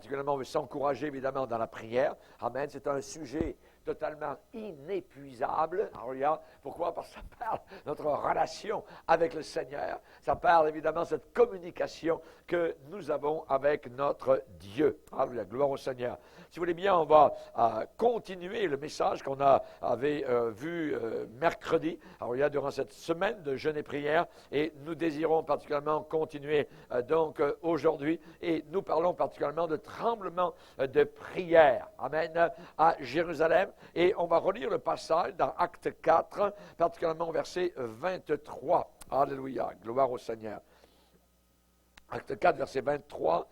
particulièrement, on veut s'encourager évidemment dans la prière. Amen. C'est un sujet totalement inépuisable. Alléluia. Pourquoi? Parce que ça parle de notre relation avec le Seigneur. Ça parle évidemment de cette communication que nous avons avec notre Dieu. Alléluia. Gloire au Seigneur. Si vous voulez bien, on va continuer le message qu'on avait vu mercredi, alléluia, durant cette semaine de jeûne et prière. Et nous désirons particulièrement continuer donc aujourd'hui. Et nous parlons particulièrement de tremblement de prière. Amen. À Jérusalem. Et on va relire le passage dans Acte 4, particulièrement au verset 23. Alléluia. Gloire au Seigneur. Acte 4, verset 23.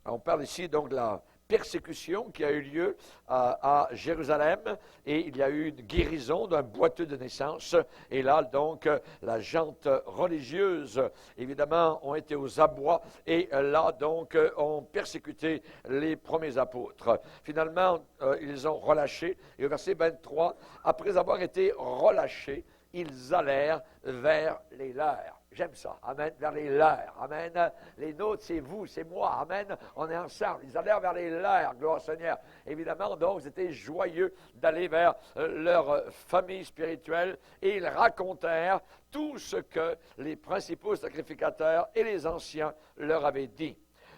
On parle ici donc de la persécution qui a eu lieu à Jérusalem, et il y a eu une guérison d'un boiteux de naissance, et là donc la gente religieuse évidemment ont été aux abois, et là donc ont persécuté les premiers apôtres. Finalement ils ont relâché, et au verset 23, après avoir été relâchés, ils allèrent vers les leurs. J'aime ça. Amen. Vers les leurs. Amen. Les nôtres, c'est vous, c'est moi. Amen. On est ensemble. Ils allèrent vers les leurs. Gloire au Seigneur. Évidemment, donc, ils étaient joyeux d'aller vers leur famille spirituelle, et ils racontèrent tout ce que les principaux sacrificateurs et les anciens leur avaient dit.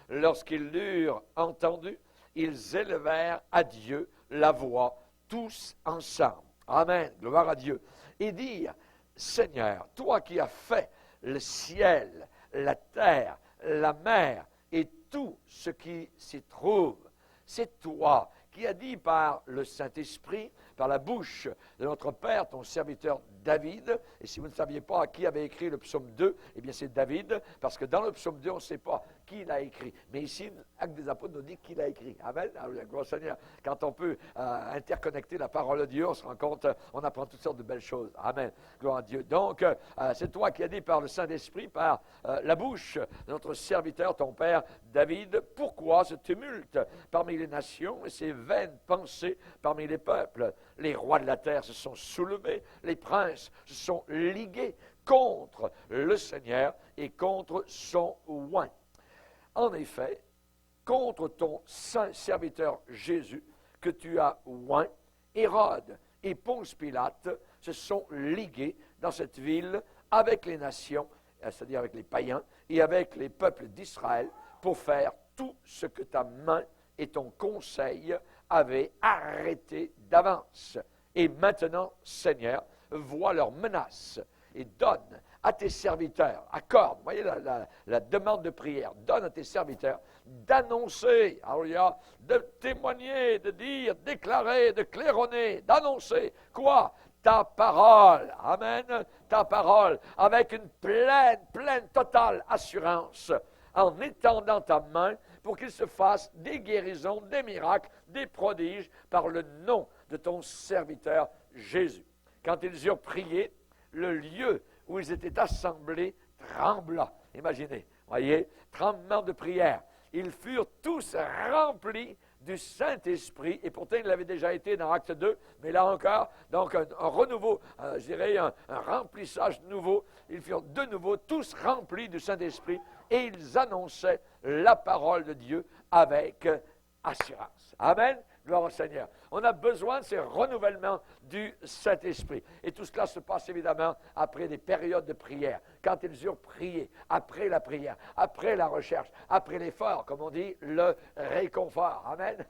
Lorsqu'ils l'eurent entendu, ils élevèrent à Dieu la voix, tous ensemble. Amen. Gloire à Dieu. Et dire, Seigneur, toi qui as fait le ciel, la terre, la mer et tout ce qui s'y trouve, c'est toi qui as dit par le Saint-Esprit, par la bouche de notre Père, ton serviteur David. Et si vous ne saviez pas qui avait écrit le psaume 2, eh bien c'est David, parce que dans le psaume 2, on ne sait pas qui l'a écrit. Mais ici, Acte des Apôtres nous dit qui l'a écrit. Amen. Gloire au Seigneur. Quand on peut interconnecter la parole de Dieu, on se rend compte, on apprend toutes sortes de belles choses. Amen. Gloire à Dieu. Donc, c'est toi qui as dit par le Saint-Esprit, par la bouche de notre serviteur, ton Père David, pourquoi ce tumulte parmi les nations et ces vaines pensées parmi les peuples? Les rois de la terre se sont soulevés, les princes se sont ligués contre le Seigneur et contre son oint. En effet, contre ton saint serviteur Jésus, que tu as oint, Hérode et Ponce Pilate se sont ligués dans cette ville avec les nations, c'est-à-dire avec les païens, et avec les peuples d'Israël, pour faire tout ce que ta main et ton conseil avaient arrêté d'avance. Et maintenant, Seigneur, vois leurs menaces et donne à tes serviteurs, accorde, vous voyez la demande de prière, donne à tes serviteurs d'annoncer, alléluia, de témoigner, de dire, déclarer, de claironner, d'annoncer, quoi? Ta parole, amen, ta parole, avec une pleine, totale assurance, en étendant ta main pour qu'il se fasse des guérisons, des miracles, des prodiges par le nom de ton serviteur Jésus. Quand ils eurent prié, le lieu où ils étaient assemblés trembla. Imaginez, voyez, tremblement de prière. Ils furent tous remplis du Saint-Esprit, et pourtant il l'avait déjà été dans Acte 2, mais là encore, donc un renouveau, je dirais un remplissage nouveau. Ils furent de nouveau tous remplis du Saint-Esprit, et ils annonçaient la parole de Dieu avec assurance. Amen. Gloire au Seigneur. On a besoin de ces renouvellements du Saint-Esprit. Et tout cela se passe évidemment après des périodes de prière. Quand ils eurent prié, après la prière, après la recherche, après l'effort, comme on dit, le réconfort. Amen.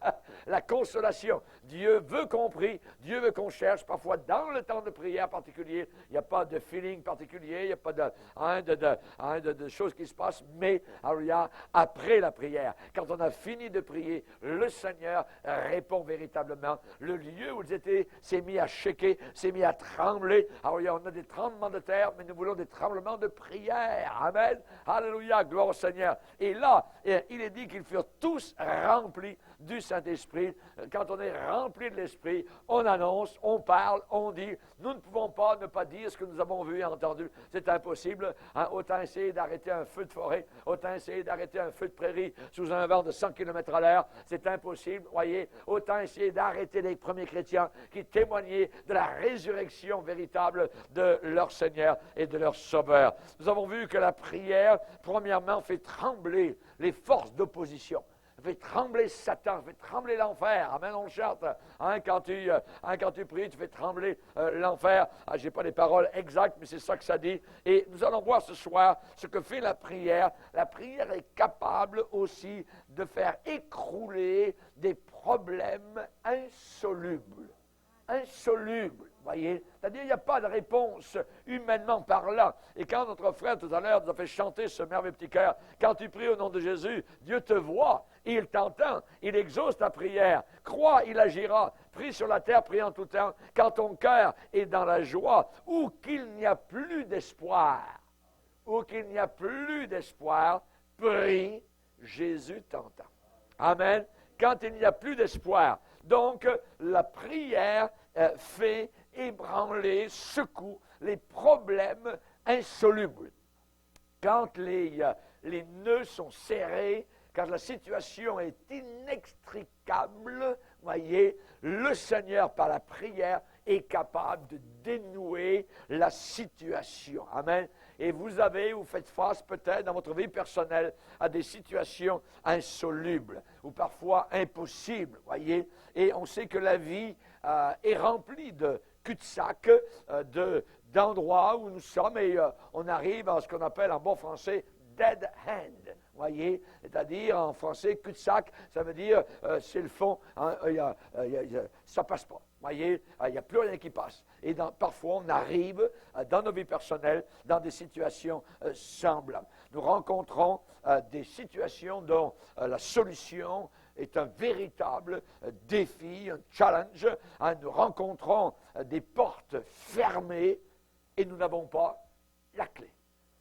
La consolation. Dieu veut qu'on prie, Dieu veut qu'on cherche. Parfois, dans le temps de prière particulier, il n'y a pas de feeling particulier, il n'y a pas de choses qui se passent, mais alléluia, après la prière, quand on a fini de prier, le Seigneur répond véritablement. Le lieu où ils étaient s'est mis à shaker, s'est mis à trembler. Alléluia, on a des tremblements de terre, mais nous voulons des tremblements de prière. Amen. Alléluia, gloire au Seigneur. Et là, il est dit qu'ils furent tous remplis du Saint-Esprit. Quand on est rempli de l'Esprit, on annonce, on parle, on dit. Nous ne pouvons pas ne pas dire ce que nous avons vu et entendu. C'est impossible. Hein? Autant essayer d'arrêter un feu de forêt, autant essayer d'arrêter un feu de prairie sous un vent de 100 km à l'heure. C'est impossible, voyez. Autant essayer d'arrêter les premiers chrétiens qui témoignaient de la résurrection véritable de leur Seigneur et de leur Sauveur. Nous avons vu que la prière, premièrement, fait trembler les forces d'opposition. fait trembler Satan, fait trembler l'enfer. Amen, on le chante. Quand tu pries, tu fais trembler l'enfer. Je n'ai pas les paroles exactes, mais c'est ça que ça dit. Et nous allons voir ce soir ce que fait la prière. La prière est capable aussi de faire écrouler des problèmes insolubles. Insoluble, voyez. C'est-à-dire, il n'y a pas de réponse humainement parlant. Et quand notre frère, tout à l'heure, nous a fait chanter ce merveilleux petit cœur, quand tu pries au nom de Jésus, Dieu te voit, il t'entend, il exauce ta prière. Crois, il agira. Prie sur la terre, prie en tout temps. Quand ton cœur est dans la joie, ou qu'il n'y a plus d'espoir, prie, Jésus t'entend. Amen. Quand il n'y a plus d'espoir. Donc, la prière fait ébranler, secoue les problèmes insolubles. Quand les nœuds sont serrés, quand la situation est inextricable, voyez, le Seigneur, par la prière, est capable de dénouer la situation. Amen. Et vous faites face peut-être dans votre vie personnelle à des situations insolubles ou parfois impossibles, voyez. Et on sait que la vie est remplie de cul-de-sac, d'endroits où nous sommes et on arrive à ce qu'on appelle en bon français dead hand. Voyez, c'est-à-dire en français, cul-de-sac, ça veut dire c'est le fond, hein, ça passe pas. Voyez, il n'y a plus rien qui passe. Et parfois, on arrive dans nos vies personnelles, dans des situations semblables. Nous rencontrons des situations dont la solution est un véritable défi, un challenge. Hein, nous rencontrons des portes fermées et nous n'avons pas la clé.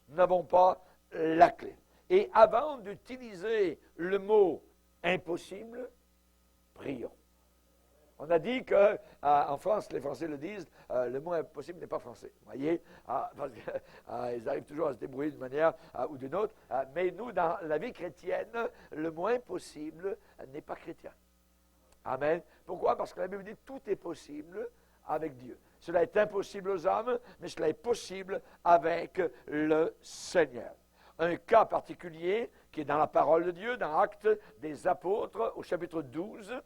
Nous n'avons pas la clé. Et avant d'utiliser le mot impossible, prions. On a dit qu'en France, les Français le disent, le mot impossible n'est pas français. Vous voyez, parce qu'ils arrivent toujours à se débrouiller d'une manière ou d'une autre. Mais nous, dans la vie chrétienne, le mot impossible n'est pas chrétien. Amen. Pourquoi? Parce que la Bible dit tout est possible avec Dieu. Cela est impossible aux hommes, mais cela est possible avec le Seigneur. Un cas particulier qui est dans la parole de Dieu, dans Actes des Apôtres, au chapitre 12,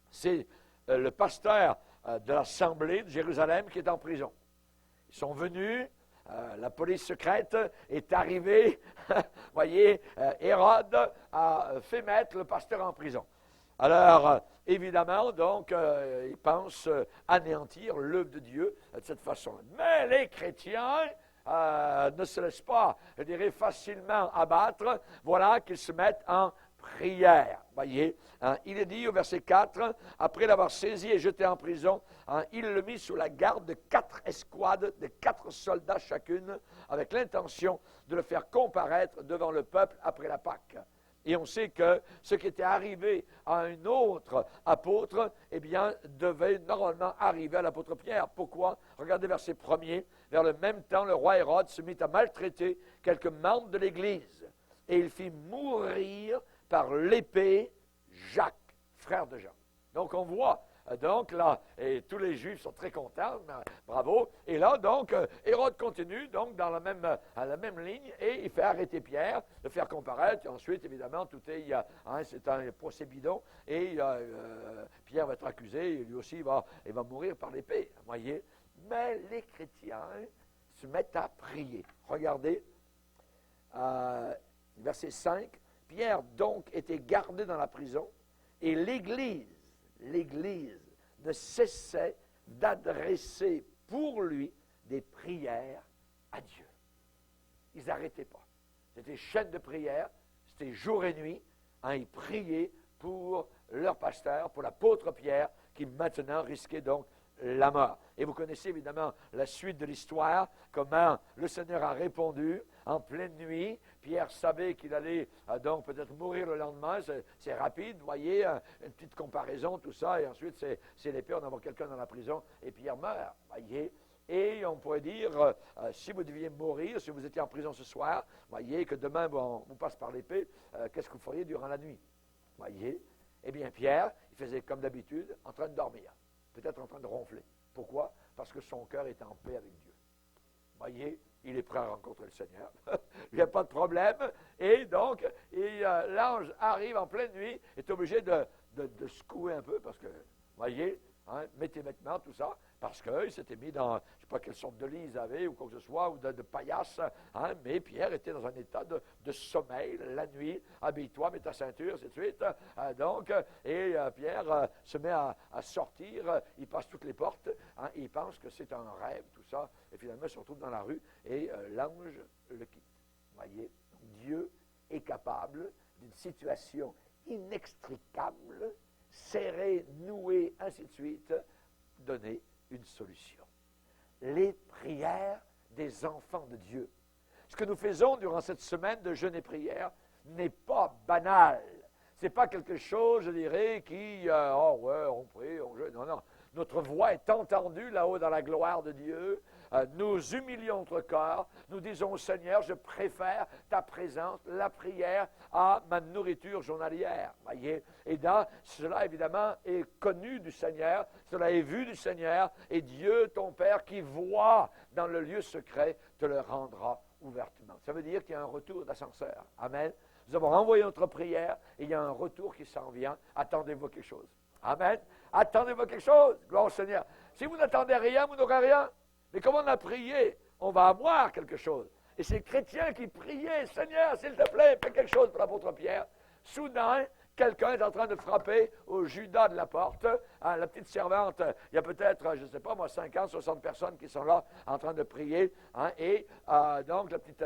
c'est le pasteur de l'Assemblée de Jérusalem qui est en prison. Ils sont venus, la police secrète est arrivée, voyez, Hérode a fait mettre le pasteur en prison. Alors, évidemment, donc, ils pensent anéantir l'œuvre de Dieu de cette façon. Mais les chrétiens ne se laissent pas, je dirais, facilement abattre. Voilà qu'ils se mettent en prière. Voyez, hein, il est dit au verset 4, après l'avoir saisi et jeté en prison, hein, il le mit sous la garde de 4 escouades, de 4 soldats chacune, avec l'intention de le faire comparaître devant le peuple après la Pâque. Et on sait que ce qui était arrivé à un autre apôtre, eh bien, devait normalement arriver à l'apôtre Pierre. Pourquoi? Regardez verset 1er. Vers le même temps, le roi Hérode se mit à maltraiter quelques membres de l'Église. Et il fit mourir par l'épée Jacques, frère de Jean. Donc on voit, donc là, et tous les Juifs sont très contents, bravo. Et là, donc, Hérode continue, donc, à la même ligne, et il fait arrêter Pierre, le faire comparaître, et ensuite, évidemment, c'est un procès bidon, et Pierre va être accusé, et lui aussi, il va mourir par l'épée, voyez. Mais les chrétiens se mettent à prier. Regardez, verset 5, Pierre, donc, était gardé dans la prison, et l'Église ne cessait d'adresser pour lui des prières à Dieu. Ils n'arrêtaient pas. C'était chaîne de prière, c'était jour et nuit. Hein, ils priaient pour leur pasteur, pour l'apôtre Pierre, qui maintenant risquait donc la mort. Et vous connaissez évidemment la suite de l'histoire, comment le Seigneur a répondu en pleine nuit. Pierre savait qu'il allait donc peut-être mourir le lendemain. C'est rapide, vous voyez, une petite comparaison, tout ça. Et ensuite, c'est l'épée, on envoie quelqu'un dans la prison et Pierre meurt, voyez. Et on pourrait dire, si vous deviez mourir, si vous étiez en prison ce soir, voyez que demain on vous passe par l'épée, qu'est-ce que vous feriez durant la nuit? Voyez. Eh bien, Pierre, il faisait comme d'habitude, en train de dormir. Peut-être en train de ronfler. Pourquoi? Parce que son cœur était en paix avec Dieu. Voyez, il est prêt à rencontrer le Seigneur. Il n'y a pas de problème. Et donc, l'ange arrive en pleine nuit, est obligé de secouer un peu, parce que, voyez, met tes vêtements, tout ça, parce qu'il s'était mis dans, je ne sais pas quelle sorte de lit ils avaient, ou quoi que ce soit, ou de paillasse, mais Pierre était dans un état de sommeil la nuit. Habille-toi, mets ta ceinture, ainsi de suite. Pierre se met à sortir, il passe toutes les portes, il pense que c'est un rêve, tout ça, et finalement il se retrouve dans la rue, et l'ange le quitte. Voyez, Dieu est capable d'une situation inextricable, serrée, nouée, ainsi de suite, donner une solution. Les prières des enfants de Dieu. Ce que nous faisons durant cette semaine de jeûne et prière n'est pas banal. Ce n'est pas quelque chose, je dirais, qui, on prie, on jeûne. Non, non. Notre voix est entendue là-haut dans la gloire de Dieu. Nous humilions notre corps. Nous disons au Seigneur, je préfère ta présence, la prière, à ma nourriture journalière. Voyez? Et cela, évidemment, est connu du Seigneur. Cela est vu du Seigneur. Et Dieu, ton Père, qui voit dans le lieu secret, te le rendra ouvertement. Ça veut dire qu'il y a un retour d'ascenseur. Amen. Nous avons envoyé notre prière et il y a un retour qui s'en vient. Attendez-vous quelque chose. Amen. Attendez-vous quelque chose. Gloire au Seigneur. Si vous n'attendez rien, vous n'aurez rien. Mais comme on a prié, on va avoir quelque chose. Et ces chrétiens qui priaient, Seigneur, s'il te plaît, fais quelque chose pour l'apôtre Pierre. Soudain, quelqu'un est en train de frapper au Judas de la porte. La petite servante, il y a peut-être, je ne sais pas moi, 50, 60 personnes qui sont là en train de prier. Donc, la petite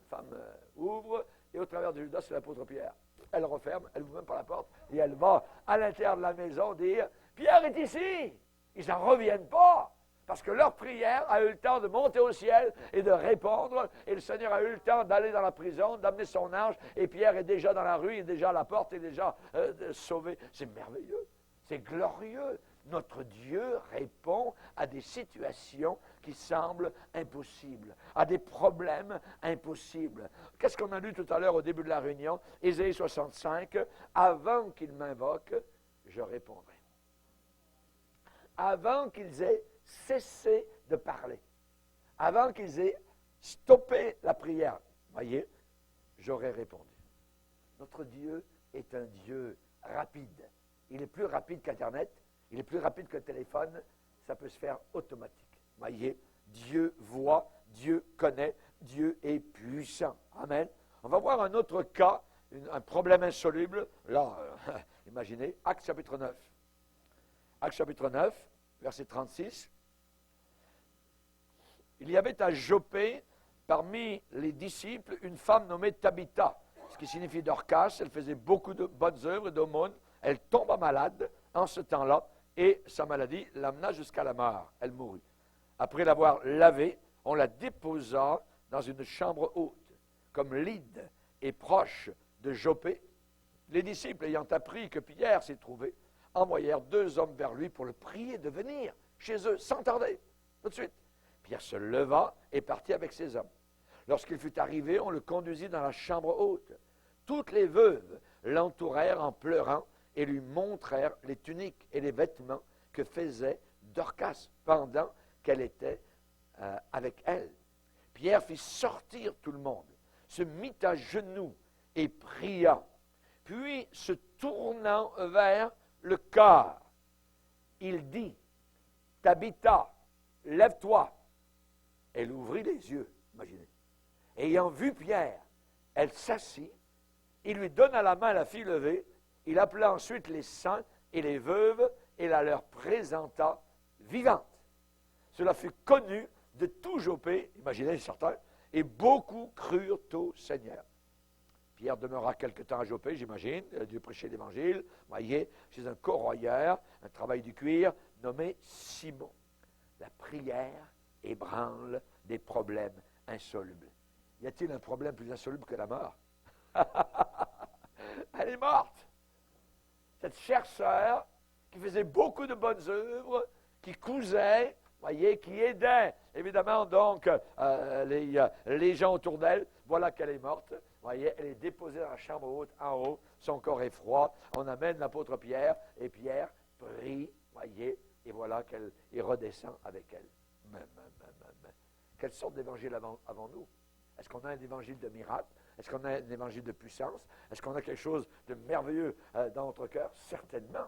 femme ouvre, et au travers de Judas, c'est l'apôtre Pierre. Elle referme, elle ouvre même pas la porte, et elle va à l'intérieur de la maison dire, Pierre est ici. Ils n'en reviennent pas. Parce que leur prière a eu le temps de monter au ciel et de répondre. Et le Seigneur a eu le temps d'aller dans la prison, d'amener son ange. Et Pierre est déjà dans la rue, il est déjà à la porte, il est déjà sauvé. C'est merveilleux, c'est glorieux. Notre Dieu répond à des situations qui semblent impossibles, à des problèmes impossibles. Qu'est-ce qu'on a lu tout à l'heure au début de la réunion? Ésaïe 65, avant qu'ils m'invoquent, je répondrai. Avant qu'ils aient cessé de parler, avant qu'ils aient stoppé la prière, voyez, j'aurais répondu. Notre Dieu est un Dieu rapide. Il est plus rapide qu'Internet, il est plus rapide que le téléphone, ça peut se faire automatique. Voyez, Dieu voit, Dieu connaît, Dieu est puissant. Amen. On va voir un autre cas, un problème insoluble. Là, imaginez, Actes chapitre 9. Actes chapitre 9, verset 36. Il y avait à Joppé, parmi les disciples, une femme nommée Tabitha, ce qui signifie Dorcas. Elle faisait beaucoup de bonnes œuvres et d'aumônes. Elle tomba malade en ce temps-là, et sa maladie l'amena jusqu'à la mort. Elle mourut. Après l'avoir lavée, on la déposa dans une chambre haute, comme Lyde est proche de Joppé. Les disciples, ayant appris que Pierre s'y trouvait, envoyèrent 2 hommes vers lui pour le prier de venir chez eux, sans tarder, tout de suite. Pierre se leva et partit avec ses hommes. Lorsqu'il fut arrivé, on le conduisit dans la chambre haute. Toutes les veuves l'entourèrent en pleurant et lui montrèrent les tuniques et les vêtements que faisait Dorcas pendant qu'elle était avec elle. Pierre fit sortir tout le monde, se mit à genoux et pria. Puis, se tournant vers le corps, il dit, Tabitha, lève-toi. Elle ouvrit les yeux, imaginez. Ayant vu Pierre, elle s'assit, il lui donna la main à la fille levée, il appela ensuite les saints et les veuves et la leur présenta vivante. Cela fut connu de tout Joppé, imaginez certains, et beaucoup crurent au Seigneur. Pierre demeura quelque temps à Joppé, j'imagine, il a dû prêcher l'Évangile, voyez, chez un corroyeur, un travail du cuir, nommé Simon. La prière ébranle des problèmes insolubles. Y a-t-il un problème plus insoluble que la mort? Elle est morte. Cette chère sœur qui faisait beaucoup de bonnes œuvres, qui cousait, voyez, qui aidait, évidemment, donc, les gens autour d'elle, voilà qu'elle est morte. Voyez, elle est déposée dans la chambre haute, en haut, son corps est froid. On amène l'apôtre Pierre, et Pierre prie, voyez, et voilà qu'elle redescend avec elle. Quelle sorte d'évangile avons-nous? Est-ce qu'on a un évangile de miracle? Est-ce qu'on a un évangile de puissance? Est-ce qu'on a quelque chose de merveilleux dans notre cœur? Certainement.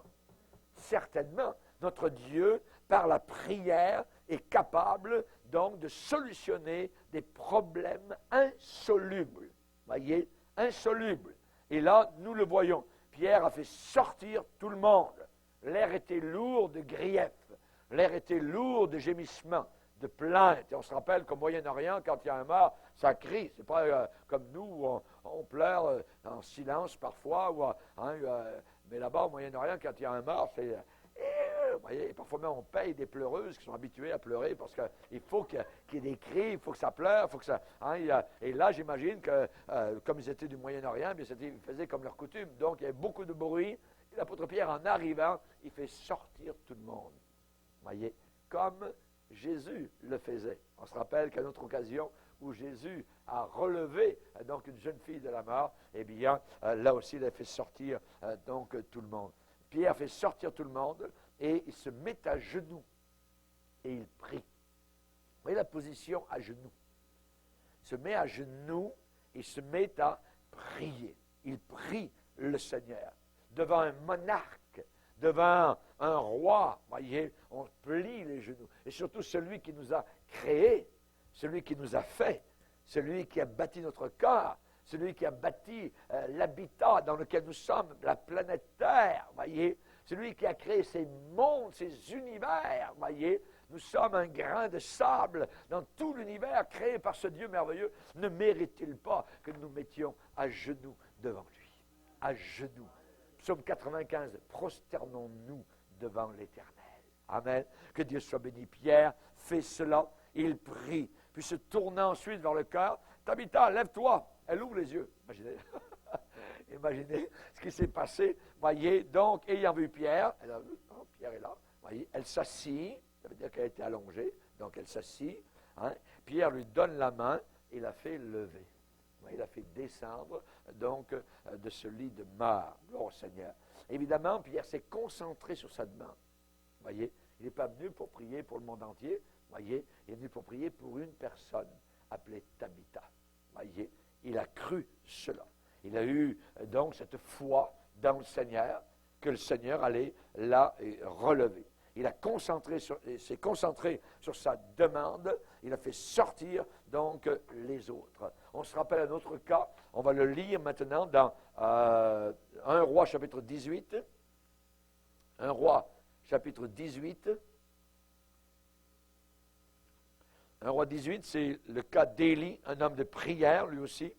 Certainement. Notre Dieu, par la prière, est capable donc de solutionner des problèmes insolubles. Voyez? Insolubles. Et là, nous le voyons. Pierre a fait sortir tout le monde. L'air était lourd de grief. L'air était lourd de gémissements, de plaintes. Et on se rappelle qu'au Moyen-Orient, quand il y a un mort, ça crie. Ce n'est pas comme nous où on pleure en silence parfois. Mais là-bas, au Moyen-Orient, quand il y a un mort, c'est... vous voyez, parfois même on paye des pleureuses qui sont habituées à pleurer parce qu'il faut qu'il y ait des cris, il faut que ça pleure, il faut que ça... et là, j'imagine que, comme ils étaient du Moyen-Orient, ils faisaient comme leur coutume. Donc, il y avait beaucoup de bruit. Et l'apôtre Pierre, en arrivant, il fait sortir tout le monde. Vous voyez, comme Jésus le faisait. On se rappelle qu'à une autre occasion où Jésus a relevé donc une jeune fille de la mort, eh bien, là aussi, il a fait sortir donc tout le monde. Pierre fait sortir tout le monde et il se met à genoux et il prie. Vous voyez la position à genoux. Il se met à genoux et il se met à prier. Il prie le Seigneur devant un monarque, devant un roi. Voyez, on plie les genoux. Et surtout celui qui nous a créés, celui qui nous a fait, celui qui a bâti notre corps, celui qui a bâti l'habitat dans lequel nous sommes, la planète Terre, voyez, celui qui a créé ces mondes, ces univers, voyez, nous sommes un grain de sable dans tout l'univers créé par ce Dieu merveilleux. Ne mérite-t-il pas que nous mettions à genoux devant lui? À genoux. Psaume 95, prosternons-nous devant l'Éternel. Amen. Que Dieu soit béni. Pierre fait cela, il prie, puis se tournant ensuite vers le cœur. Tabitha, lève-toi. Elle ouvre les yeux. Imaginez. Imaginez ce qui s'est passé. Voyez, donc, ayant vu Pierre, Pierre est là, voyez, elle s'assit, ça veut dire qu'elle a été allongée, donc elle s'assit. Pierre lui donne la main et la fait lever. Il a fait descendre, donc, de ce lit de mort. Gloire au Seigneur. Évidemment, Pierre s'est concentré sur sa demande. Voyez, il n'est pas venu pour prier pour le monde entier. Voyez, il est venu pour prier pour une personne appelée Tabitha. Voyez, il a cru cela. Il a eu donc cette foi dans le Seigneur, que le Seigneur allait la relever. Il s'est concentré sur sa demande. Il a fait sortir donc les autres. On se rappelle un autre cas. On va le lire maintenant dans 1 Roi chapitre 18. 1 Roi chapitre 18. 1 Roi 18, c'est le cas d'Élie, un homme de prière lui aussi.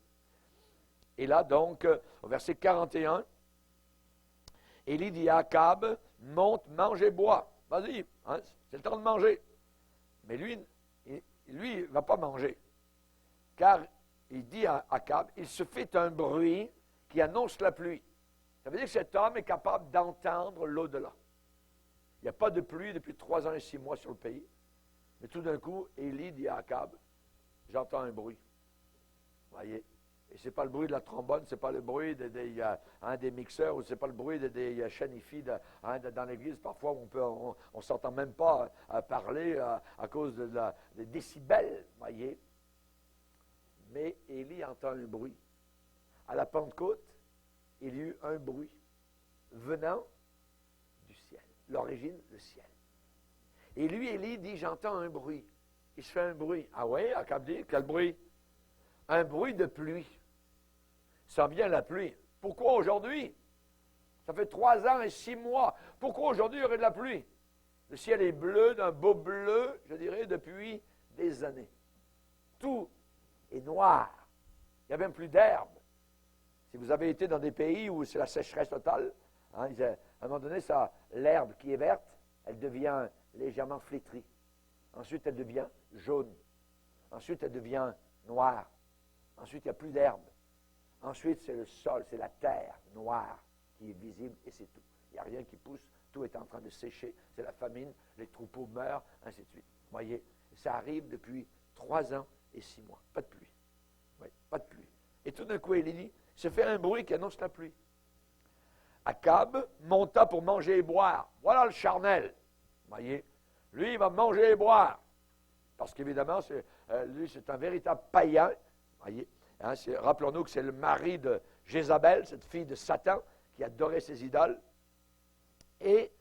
Et là donc, au verset 41, Élie dit à Akab, monte, mange et bois. Vas-y, c'est le temps de manger. Mais lui, il ne va pas manger. Car il dit à Akab, il se fait un bruit qui annonce la pluie. Ça veut dire que cet homme est capable d'entendre l'au-delà. Il n'y a pas de pluie depuis 3 ans et 6 mois sur le pays. Mais tout d'un coup, Élie dit à Akab, j'entends un bruit. Voyez? Et ce n'est pas le bruit de la trombone, ce n'est pas le bruit des mixeurs, ou ce n'est pas le bruit des chanifis dans l'église. Parfois, on ne s'entend même pas parler à cause des décibels, voyez. Mais Élie entend un bruit. À la Pentecôte, il y a eu un bruit venant du ciel. L'origine, le ciel. Et lui, Élie dit, j'entends un bruit. Il se fait un bruit. Ah oui, Akab dit, quel bruit? Un bruit de pluie. Ça vient la pluie. Pourquoi aujourd'hui? Ça fait 3 ans et 6 mois. Pourquoi aujourd'hui il y aurait de la pluie? Le ciel est bleu, d'un beau bleu, je dirais, depuis des années. Tout est noir. Il n'y a même plus d'herbe. Si vous avez été dans des pays où c'est la sécheresse totale, à un moment donné, l'herbe qui est verte, elle devient légèrement flétrie. Ensuite, elle devient jaune. Ensuite, elle devient noire. Ensuite, il n'y a plus d'herbe. Ensuite, c'est le sol, c'est la terre noire qui est visible et c'est tout. Il n'y a rien qui pousse, tout est en train de sécher, c'est la famine, les troupeaux meurent, ainsi de suite. Vous voyez, ça arrive depuis 3 ans et 6 mois. Pas de pluie. Oui, pas de pluie. Et tout d'un coup, Élie se fait un bruit qui annonce la pluie. Akab monta pour manger et boire. Voilà le charnel. Vous voyez, lui, il va manger et boire. Parce qu'évidemment, lui, c'est un véritable païen. Voyez, hein, rappelons-nous que c'est le mari de Jézabel, cette fille de Satan, qui adorait ses idoles. Et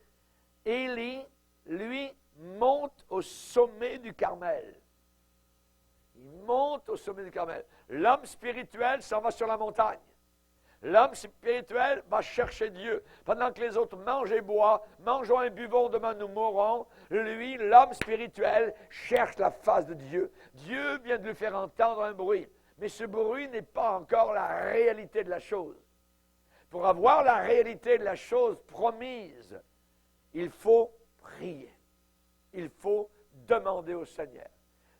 Élie, lui, monte au sommet du Carmel. Il monte au sommet du Carmel. L'homme spirituel s'en va sur la montagne. L'homme spirituel va chercher Dieu. Pendant que les autres mangent et boivent, mangeons et buvons, demain nous mourrons. Lui, l'homme spirituel, cherche la face de Dieu. Dieu vient de lui faire entendre un bruit. Mais ce bruit n'est pas encore la réalité de la chose. Pour avoir la réalité de la chose promise, il faut prier. Il faut demander au Seigneur.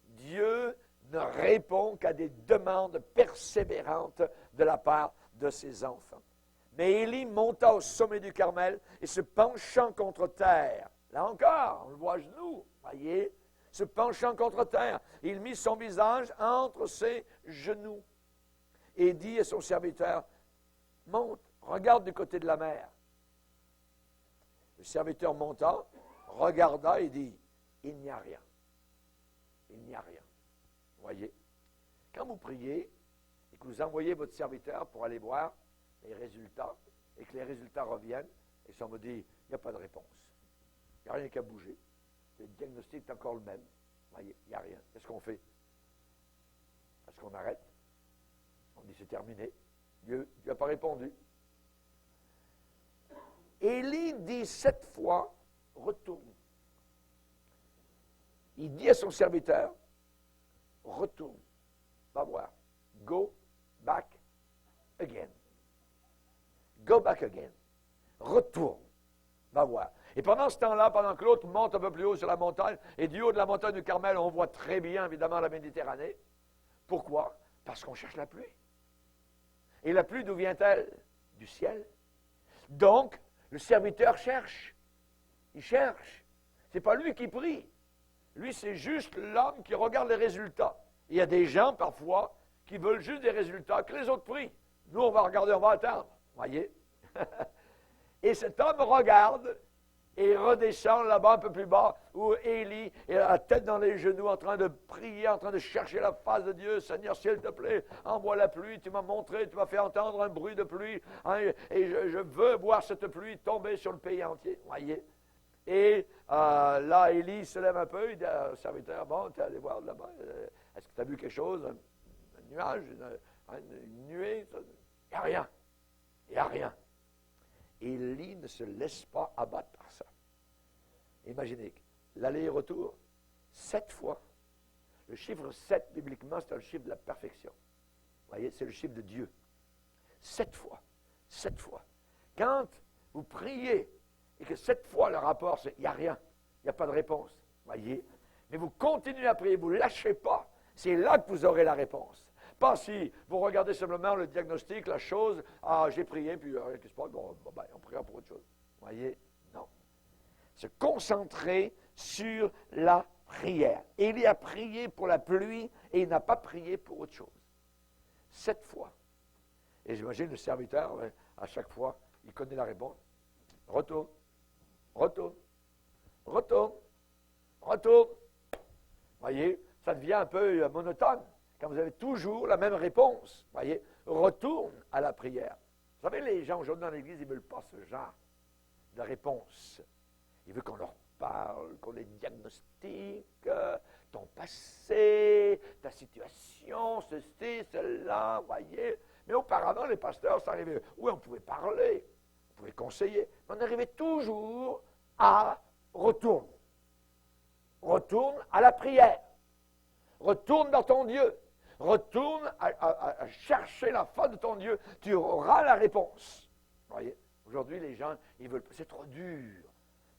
Dieu ne répond qu'à des demandes persévérantes de la part de ses enfants. Mais Élie monta au sommet du Carmel et se penchant contre terre, là encore, on le voit à genoux, voyez, se penchant contre terre, il mit son visage entre ses genoux et dit à son serviteur, monte, regarde du côté de la mer. Le serviteur monta, regarda et dit, il n'y a rien. Il n'y a rien. Voyez, quand vous priez et que vous envoyez votre serviteur pour aller voir les résultats et que les résultats reviennent, et ça me dit, il n'y a pas de réponse. Il n'y a rien qu'à bouger. Le diagnostic est encore le même. Voyez, il n'y a rien. Qu'est-ce qu'on fait? Est-ce qu'on arrête? On dit, c'est terminé. Dieu n'a pas répondu. Élie dit 7 fois, retourne. Il dit à son serviteur, retourne, va voir. Go back again. Go back again. Retourne, va voir. Et pendant ce temps-là, pendant que l'autre monte un peu plus haut sur la montagne, et du haut de la montagne du Carmel, on voit très bien, évidemment, la Méditerranée. Pourquoi? Parce qu'on cherche la pluie. Et la pluie, d'où vient-elle? Du ciel. Donc, le serviteur cherche. Il cherche. Ce n'est pas lui qui prie. Lui, c'est juste l'homme qui regarde les résultats. Il y a des gens, parfois, qui veulent juste des résultats, que les autres prient. Nous, on va regarder, on va attendre. Voyez? Et cet homme regarde et redescend là-bas, un peu plus bas, où Élie est la tête dans les genoux, en train de prier, en train de chercher la face de Dieu. Seigneur, s'il te plaît, envoie la pluie. Tu m'as montré, tu m'as fait entendre un bruit de pluie. Hein, et je veux voir cette pluie tomber sur le pays entier. Voyez? Et là, Élie se lève un peu, il dit au serviteur, bon, tu es allé voir là-bas, est-ce que tu as vu quelque chose, un nuage, une nuée? Il n'y a rien. Il n'y a rien. Élie ne se laisse pas abattre par ça. Imaginez, l'aller-retour, 7 fois. Le chiffre 7, bibliquement, c'est le chiffre de la perfection. Vous voyez, c'est le chiffre de Dieu. 7 fois. 7 fois. Quand vous priez, et que 7 fois le rapport, c'est il n'y a rien, il n'y a pas de réponse, voyez. Mais vous continuez à prier, vous ne lâchez pas. C'est là que vous aurez la réponse. Pas si vous regardez simplement le diagnostic, la chose, ah, j'ai prié, puis qu'est-ce qui se passe? Bon, ben, on priera pour autre chose. Voyez? Non. Se concentrer sur la prière. Il a prié pour la pluie et il n'a pas prié pour autre chose. 7 fois. Et j'imagine le serviteur, à chaque fois, il connaît la réponse. Retourne. Retourne, retourne, retourne. Voyez, ça devient un peu monotone quand vous avez toujours la même réponse. Voyez, retourne à la prière. Vous savez, les gens aujourd'hui dans l'Église, ils ne veulent pas ce genre de réponse. Ils veulent qu'on leur parle, qu'on les diagnostique, ton passé, ta situation, ceci, cela, voyez. Mais auparavant, les pasteurs, ça arrivait. Oui, on pouvait parler. Vous pouvez conseiller, mais on arrivait toujours à retourne. Retourne à la prière. Retourne dans ton Dieu. Retourne à chercher la face de ton Dieu. Tu auras la réponse. Vous voyez, aujourd'hui, les gens, ils veulent. C'est trop dur.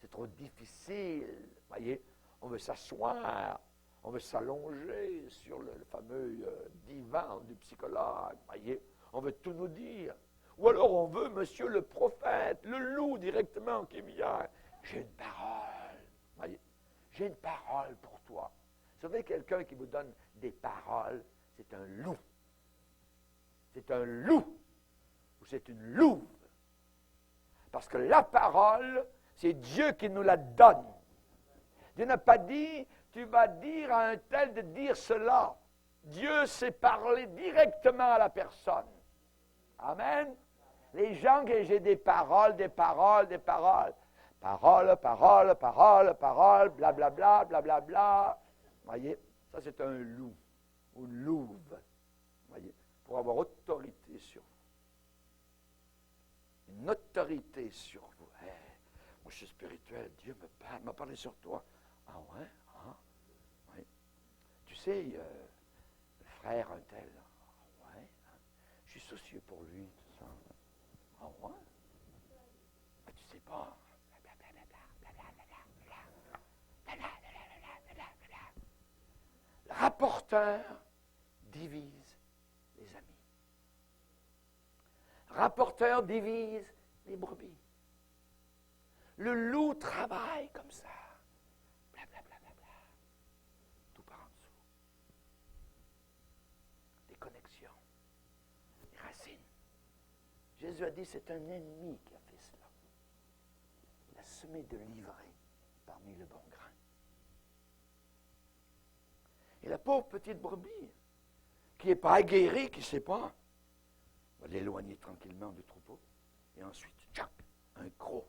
C'est trop difficile. Vous voyez, on veut s'asseoir. On veut s'allonger sur le fameux divan du psychologue. Vous voyez, on veut tout nous dire. Ou alors on veut, monsieur le prophète, le loup directement qui vient. J'ai une parole. Voyez, j'ai une parole pour toi. Vous savez, quelqu'un qui vous donne des paroles, c'est un loup. C'est un loup. Ou c'est une louve. Parce que la parole, c'est Dieu qui nous la donne. Dieu n'a pas dit, tu vas dire à un tel de dire cela. Dieu sait parler directement à la personne. Amen. Les gens que j'ai des paroles. Parole, blablabla, blablabla. Voyez, ça c'est un loup ou une louve. Voyez, pour avoir autorité sur vous. Une autorité sur vous. Hey, moi je suis spirituel, Dieu me parle, m'a parlé sur toi. Ah ouais? Ah, oui. Tu sais, le frère un tel. Ah ouais? Hein? Je suis soucieux pour lui, tout ça. Ah ouais? Mais tu sais pas. Le rapporteur divise les amis. Le rapporteur divise les brebis. Le loup travaille comme ça. Tout par en dessous. Des connexions. Des racines. Jésus a dit, c'est un ennemi qui a fait cela. Il a semé de l'ivraie parmi le bon grain. Et la pauvre petite brebis, qui n'est pas aguerrie, qui ne sait pas, va l'éloigner tranquillement du troupeau. Et ensuite, tchac, un croc.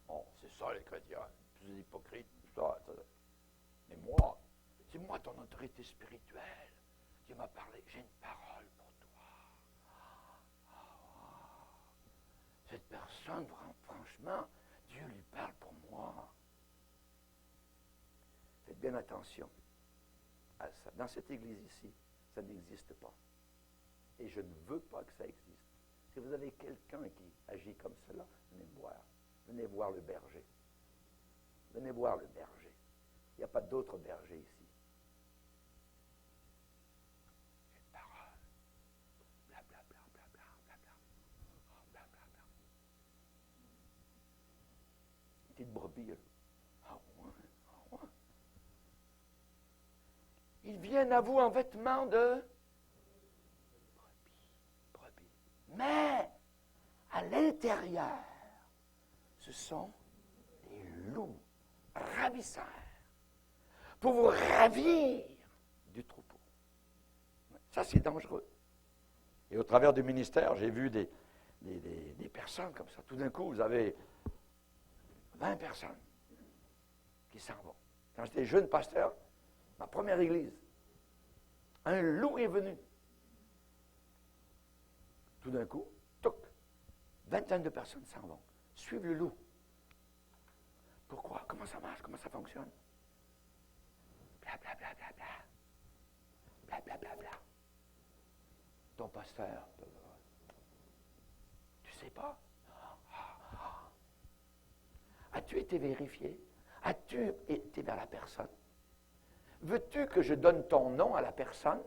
Bon, c'est ça les chrétiens, c'est des hypocrites, tout ça. Mais moi, c'est moi ton autorité spirituelle. Dieu m'a parlé, j'ai une parole pour toi. Cette personne, franchement, Dieu lui parle pour moi. Faites bien attention à ça. Dans cette église ici, ça n'existe pas. Et je ne veux pas que ça existe. Si vous avez quelqu'un qui agit comme cela, venez me voir. Venez voir le berger. Venez voir le berger. Il n'y a pas d'autre berger ici. Une parole. Blablabla, blablabla, blablabla. Blablabla. Petite brebis. Ils viennent à vous en vêtements de brebis. Mais, à l'intérieur, ce sont des loups ravisseurs pour vous ravir du troupeau. Ça, c'est dangereux. Et au travers du ministère, j'ai vu des personnes comme ça. Tout d'un coup, vous avez 20 personnes qui s'en vont. Quand j'étais jeune pasteur, ma première église, un loup est venu. Tout d'un coup, touc, vingtaine de personnes s'en vont. Suivent le loup. Pourquoi? Comment ça marche? Comment ça fonctionne? Blablabla. Blablabla. Ton pasteur, tu sais pas? As-tu été vérifié? As-tu été vers la personne? Veux-tu que je donne ton nom à la personne?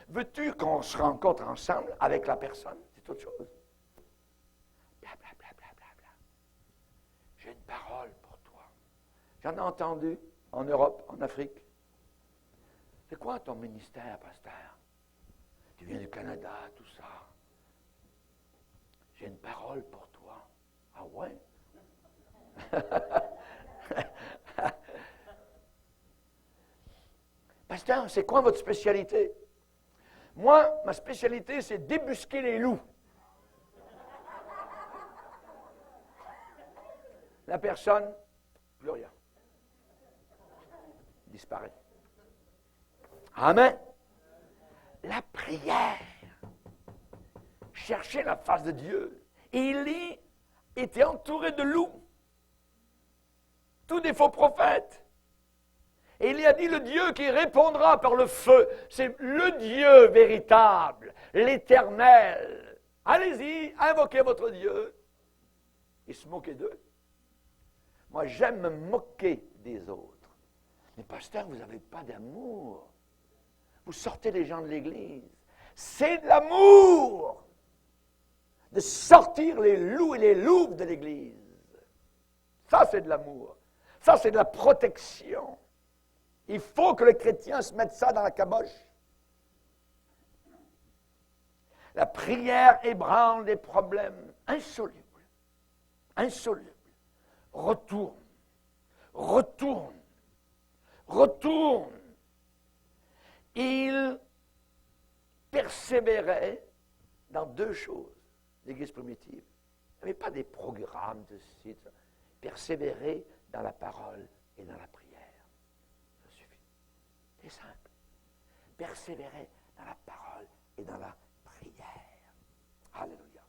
Veux-tu qu'on se rencontre ensemble avec la personne? C'est autre chose. Blablabla. J'ai une parole pour toi. J'en ai entendu en Europe, en Afrique. C'est quoi ton ministère, pasteur? Tu viens du Canada, tout ça. J'ai une parole pour toi. Ah ouais? Pasteur, c'est quoi votre spécialité? Moi, ma spécialité, c'est débusquer les loups. La personne, plus rien. Disparaît. Amen. La prière. Chercher la face de Dieu. Élie était entouré de loups. Tous des faux prophètes. Et il y a dit, le Dieu qui répondra par le feu, c'est le Dieu véritable, l'Éternel. Allez-y, invoquez votre Dieu. Et se moquer d'eux. Moi, j'aime me moquer des autres. Mais pasteur, vous n'avez pas d'amour. Vous sortez les gens de l'Église. C'est de l'amour de sortir les loups et les louves de l'Église. Ça, c'est de l'amour. Ça, c'est de la protection. Il faut que le chrétien se mette ça dans la caboche. La prière ébranle des problèmes insolubles. Insolubles. Retourne. retourne. Il persévérait dans deux choses, l'Église primitive. Il n'y avait pas des programmes de site. Persévérer dans la parole et dans la prière. Ça suffit. C'est simple. Persévérer dans la parole et dans la prière. Alléluia.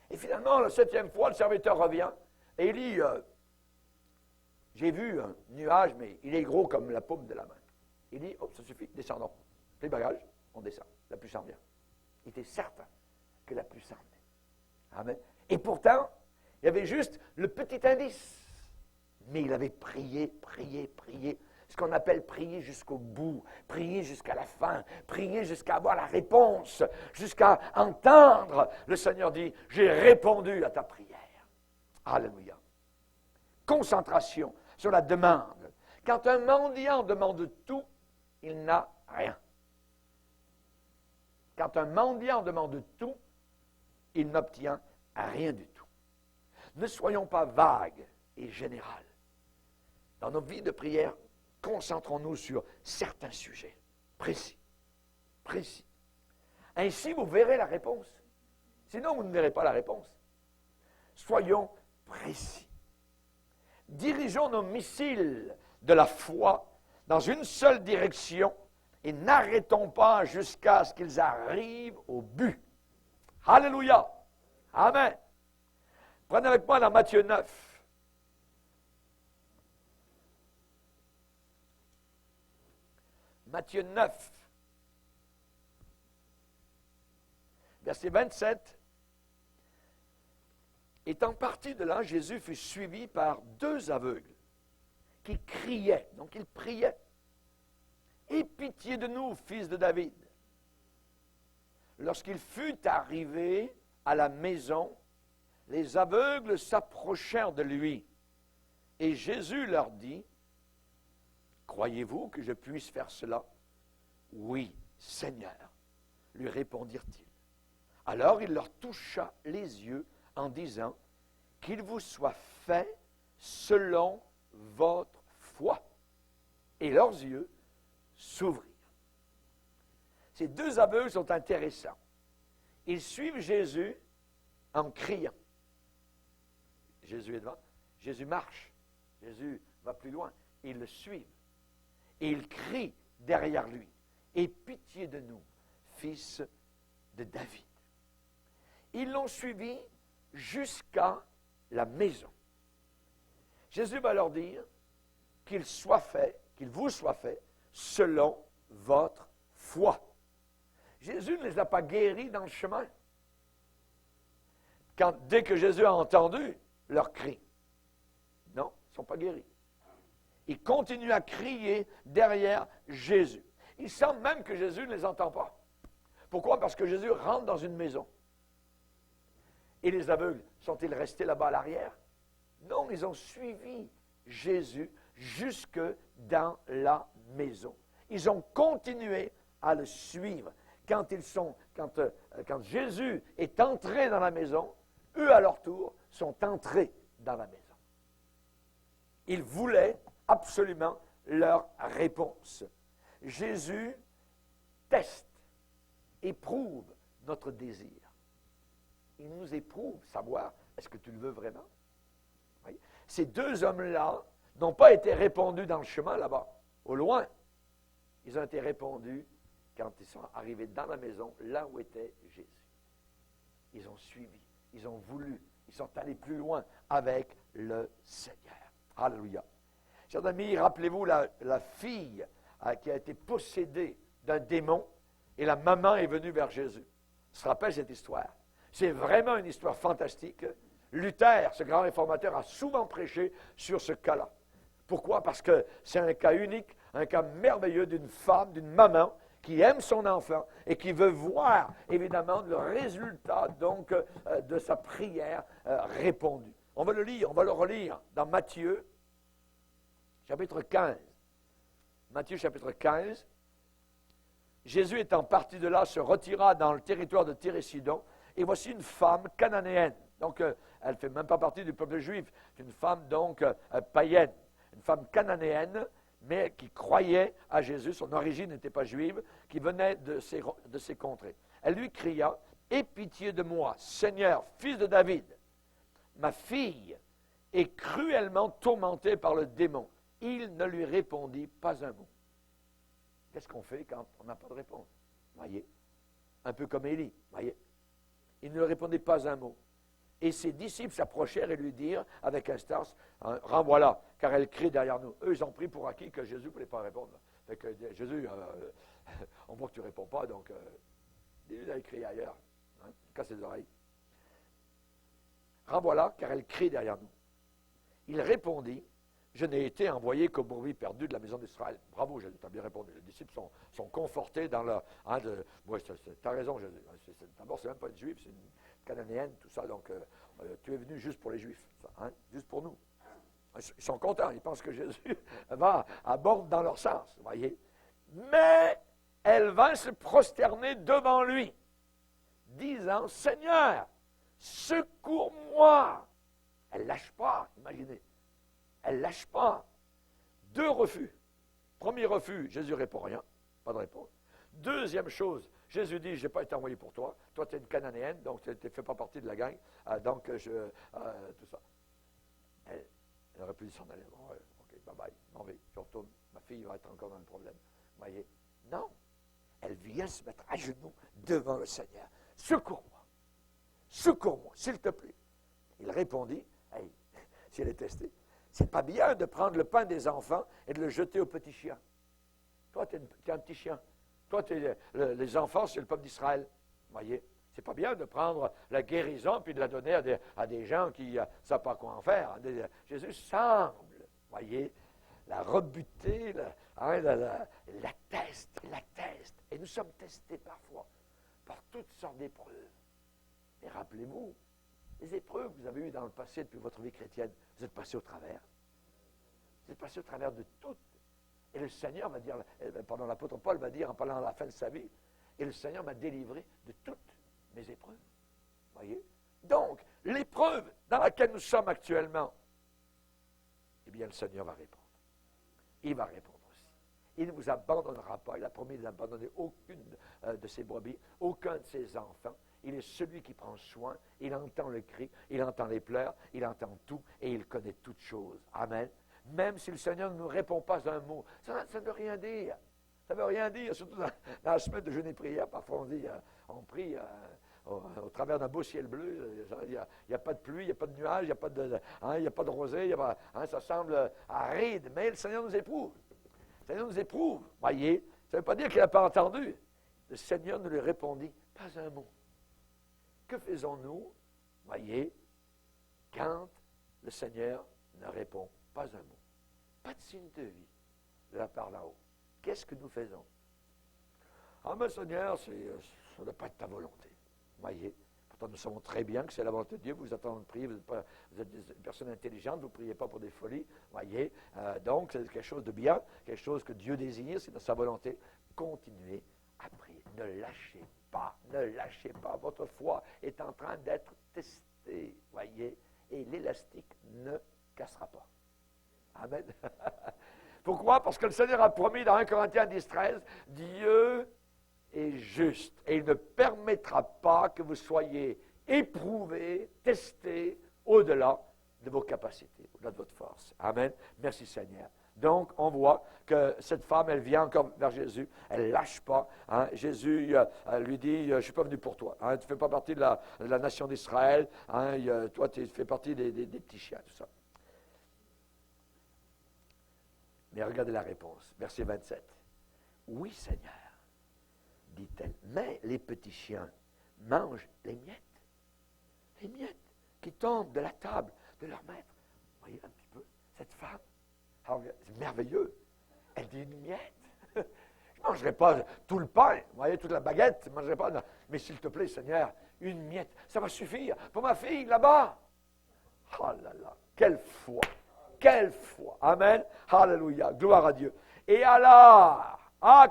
Et finalement, la 7e fois, le serviteur revient et il dit, j'ai vu un nuage, mais il est gros comme la paume de la main. Il dit, oh, ça suffit, descendons. Les bagages, on descend. La pluie s'en vient. Il était certain que la pluie s'en venait. Amen. Et pourtant, il y avait juste le petit indice. Mais il avait prié, prié, prié. Ce qu'on appelle prier jusqu'au bout, prier jusqu'à la fin, prier jusqu'à avoir la réponse, jusqu'à entendre. Le Seigneur dit, j'ai répondu à ta prière. Alléluia. Concentration sur la demande. Quand un mendiant demande tout, il n'a rien. Quand un mendiant demande tout, il n'obtient rien du tout. Ne soyons pas vagues et générales. Dans nos vies de prière, concentrons-nous sur certains sujets précis. Précis. Ainsi, vous verrez la réponse. Sinon, vous ne verrez pas la réponse. Soyons précis. Dirigeons nos missiles de la foi dans une seule direction et n'arrêtons pas jusqu'à ce qu'ils arrivent au but. Alléluia. Amen. Prenez avec moi dans Matthieu 9. Matthieu 9, verset 27. Étant parti de là, Jésus fut suivi par deux aveugles qui criaient, donc ils priaient. Aie pitié de nous, fils de David. Lorsqu'il fut arrivé à la maison, les aveugles s'approchèrent de lui. Et Jésus leur dit, croyez-vous que je puisse faire cela? Oui, Seigneur, lui répondirent-ils. Alors il leur toucha les yeux en disant, qu'il vous soit fait selon votre foi. Et leurs yeux s'ouvrirent. Ces deux aveugles sont intéressants. Ils suivent Jésus en criant. Jésus est devant, Jésus marche, Jésus va plus loin. Ils le suivent. Et ils crient derrière lui. Aie pitié de nous, fils de David. Ils l'ont suivi jusqu'à la maison. Jésus va leur dire qu'il soit fait, qu'il vous soit fait, selon votre foi. Jésus ne les a pas guéris dans le chemin. Dès que Jésus a entendu leur cri, non, ils ne sont pas guéris. Ils continuent à crier derrière Jésus. Il semble même que Jésus ne les entend pas. Pourquoi? Parce que Jésus rentre dans une maison. Et les aveugles, sont-ils restés là-bas à l'arrière? Non, ils ont suivi Jésus jusque dans la maison. Ils ont continué à le suivre. Quand Jésus est entré dans la maison, eux, à leur tour, sont entrés dans la maison. Ils voulaient absolument leur réponse. Jésus teste, éprouve notre désir. Il nous éprouve, savoir, est-ce que tu le veux vraiment? Oui. Ces deux hommes-là n'ont pas été répondus dans le chemin là-bas, au loin. Ils ont été répondus quand ils sont arrivés dans la maison, là où était Jésus. Ils ont suivi, ils ont voulu, ils sont allés plus loin avec le Seigneur. Alléluia. Chers amis, rappelez-vous la fille qui a été possédée d'un démon et la maman est venue vers Jésus. On se rappelle cette histoire. C'est vraiment une histoire fantastique. Luther, ce grand réformateur, a souvent prêché sur ce cas-là. Pourquoi? Parce que c'est un cas unique, un cas merveilleux d'une femme, d'une maman qui aime son enfant et qui veut voir, évidemment, le résultat, donc, de sa prière répondue. On va le lire, on va le relire dans Matthieu, chapitre 15. Matthieu, chapitre 15. Jésus étant parti de là, se retira dans le territoire de Tyr et Sidon, et voici une femme cananéenne. Donc, elle ne fait même pas partie du peuple juif. C'est une femme, donc, païenne. Une femme cananéenne, mais qui croyait à Jésus, son origine n'était pas juive, qui venait de ces contrées. Elle lui cria, « Aie pitié de moi, Seigneur, fils de David. Ma fille est cruellement tourmentée par le démon. » Il ne lui répondit pas un mot. Qu'est-ce qu'on fait quand on n'a pas de réponse? Voyez, un peu comme Élie, voyez. Il ne lui répondait pas un mot. Et ses disciples s'approchèrent et lui dirent, avec instance, « Renvoie-la, car elle crie derrière nous. » Eux, ils ont pris pour acquis que Jésus ne voulait pas répondre. Fait que Jésus, on voit que tu ne réponds pas, donc dis-lui d'aller crier ailleurs. Hein, casse les oreilles. « Renvoie-la, car elle crie derrière nous. » Il répondit, « Je n'ai été envoyé qu'aux brebis perdues de la maison d'Israël. » Bravo, Jésus, tu as bien répondu. Les disciples sont confortés dans leur... Hein, tu as raison, Jésus. D'abord, ce n'est même pas une juive, c'est une cananéenne, tout ça. Donc, tu es venu juste pour les Juifs, ça, hein, juste pour nous. Ils sont contents, ils pensent que Jésus va aborde dans leur sens, vous voyez. Mais elle va se prosterner devant lui, disant, « Seigneur, secours-moi. » Elle ne lâche pas, imaginez. Elle ne lâche pas. 2 refus. Premier refus, Jésus ne répond rien, pas de réponse. Deuxième chose, Jésus dit, je n'ai pas été envoyé pour toi. Toi, tu es une cananéenne, donc tu ne fais pas partie de la gang. Donc, tout ça. Elle aurait pu s'en aller. Bon, ouais, OK, bye-bye, m'en vais, je retourne. Ma fille va être encore dans le problème. Vous voyez? Non. Elle vient se mettre à genoux devant le Seigneur. Secours-moi. Secours-moi, s'il te plaît. Il répondit, hey, si elle est testée, c'est pas bien de prendre le pain des enfants et de le jeter aux petits chiens. Toi, tu es un petit chien. Toi, les enfants, c'est le peuple d'Israël. Vous voyez? C'est pas bien de prendre la guérison puis de la donner à des gens qui ne savent pas quoi en faire. Jésus semble, voyez, la rebuter, la teste. Et nous sommes testés parfois par toutes sortes d'épreuves. Mais rappelez-vous, les épreuves que vous avez eues dans le passé depuis votre vie chrétienne, vous êtes passé au travers. Vous êtes passé au travers de toutes. Et le Seigneur va dire, pardon, l'apôtre Paul va dire en parlant de la fin de sa vie, et le Seigneur m'a délivré de toutes mes épreuves. Voyez? Donc, l'épreuve dans laquelle nous sommes actuellement, eh bien, le Seigneur va répondre. Il va répondre aussi. Il ne vous abandonnera pas. Il a promis d'abandonner aucune de ses brebis, aucun de ses enfants. Il est celui qui prend soin. Il entend le cri, il entend les pleurs, il entend tout et il connaît toutes choses. Amen. Même si le Seigneur ne nous répond pas un mot, ça ne veut rien dire. Ça ne veut rien dire, surtout dans la semaine de jeûne et prière. Parfois, on dit, on prie au travers d'un beau ciel bleu. Il n'y a pas de pluie, il n'y a pas de nuages, il n'y a pas de rosée. Ça semble aride, mais le Seigneur nous éprouve. Le Seigneur nous éprouve. Voyez, ça ne veut pas dire qu'il n'a pas entendu. Le Seigneur ne lui répondit pas un mot. Que faisons-nous, voyez, quand le Seigneur ne répond pas un mot? Pas de signe de vie de la part là-haut. Qu'est-ce que nous faisons? Ah, mais Seigneur, ça ne doit pas être ta volonté. Voyez, pourtant nous savons très bien que c'est la volonté de Dieu. Vous attendez de prier, vous êtes des personnes intelligentes, vous ne priez pas pour des folies. Voyez, donc c'est quelque chose de bien, quelque chose que Dieu désire, c'est dans sa volonté. Continuez à prier. Ne lâchez pas, ne lâchez pas. Votre foi est en train d'être testée, voyez, et l'élastique ne cassera pas. Amen. Pourquoi? Parce que le Seigneur a promis dans 1 Corinthiens 10:13, Dieu est juste et il ne permettra pas que vous soyez éprouvés, testés au-delà de vos capacités, au-delà de votre force. Amen. Merci Seigneur. Donc, on voit que cette femme, elle vient encore vers Jésus, elle ne lâche pas. Hein. Jésus lui dit, je ne suis pas venu pour toi. Hein. Tu ne fais pas partie de la nation d'Israël. Hein. Toi, tu fais partie des petits chiens, tout ça. Mais regardez la réponse, verset 27. Oui, Seigneur, dit-elle, mais les petits chiens mangent les miettes. Les miettes qui tombent de la table de leur maître. Vous voyez un petit peu cette femme? C'est merveilleux. Elle dit une miette. Je ne mangerai pas tout le pain, vous voyez, toute la baguette, je ne mangerai pas. Non. Mais s'il te plaît, Seigneur, une miette, ça va suffire pour ma fille là-bas. Oh là là, quelle foi! Quelle foi! Amen! Alléluia! Gloire à Dieu! Et alors,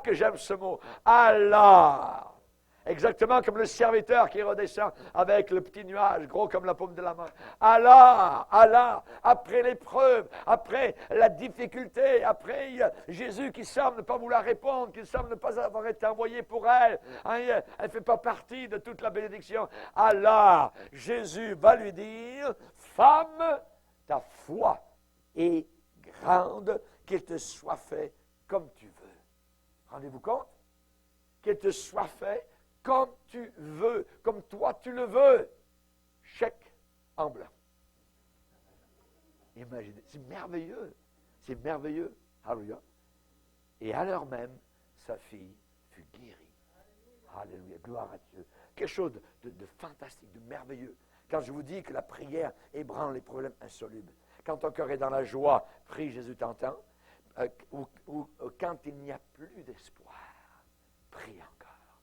que j'aime ce mot, alors, exactement comme le serviteur qui redescend avec le petit nuage, gros comme la paume de la main. Allah, après l'épreuve, après la difficulté, après Jésus qui semble ne pas vouloir répondre, qui semble ne pas avoir été envoyé pour elle. Elle ne fait pas partie de toute la bénédiction. Allah, Jésus va lui dire, femme, ta foi est grande, qu'il te soit fait comme tu veux. Rendez-vous compte? Qu'il te soit fait comme tu veux, comme toi tu le veux. Chèque en blanc. Imaginez, c'est merveilleux. C'est merveilleux. Alléluia. Et à l'heure même, sa fille fut guérie. Alléluia. Gloire à Dieu. Quelque chose de fantastique, de merveilleux. Quand je vous dis que la prière ébranle les problèmes insolubles. Quand ton cœur est dans la joie, prie, Jésus t'entend. Ou quand il n'y a plus d'espoir, prie encore.